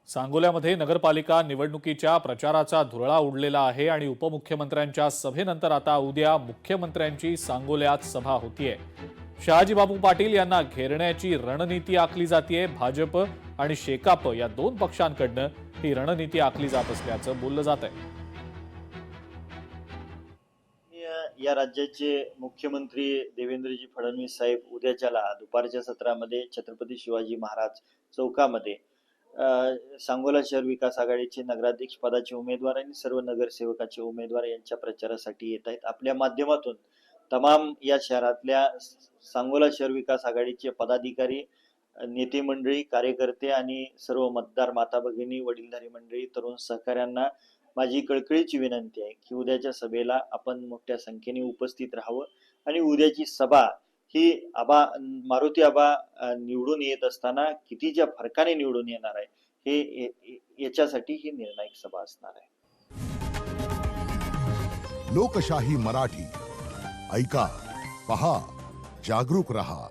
सांगोल्यामध्ये नगरपालिका निवडणुकीच्या प्रचाराचा धुरळा उडलेला आहे आणि उपमुख्यमंत्र्यांच्या सभेनंतर आता उद्या मुख्यमंत्र्यांची सांगोल्यात सभा होतीये। शहाजीबाबू पाटील यांना घेरण्याची रणनीती आखली जातीये। भाजप आणि शेकाप या दोन पक्षांकडनं ही रणनीती आखली जात असल्याचं बोललं जात आहे। या राज्याचे मुख्यमंत्री देवेंद्रजी फडणवीस साहेब उद्याच्याला दुपारच्या सत्रामध्ये छत्रपती शिवाजी महाराज चौकामध्ये सांगोला शहर विकास आघाडीचे नगराध्यक्ष पदाचे उमेदवार आणि सर्व नगरसेवकाचे उमेदवार यांच्या प्रचारासाठी येत आहेत। आपल्या माध्यमातून तमाम या शहरातल्या सांगोला शहर विकास आघाडीचे पदाधिकारी, नेते मंडळी, कार्यकर्ते आणि सर्व मतदार माता भगिनी, वडीलधारी मंडळी, तरुण सहकाऱ्यांना माझी कळकळीची विनंती आहे की उद्याच्या सभेला आपण मोठ्या संख्येने उपस्थित राहावं आणि उद्याची सभा ही मारुती आबा निवडून येत असताना कितीच्या फरकाने निवडून येणार आहे हे याच्यासाठी ही निर्णायक सभा असणार आहे। लोकशाही मराठी ऐका, पहा, जागरूक रहा।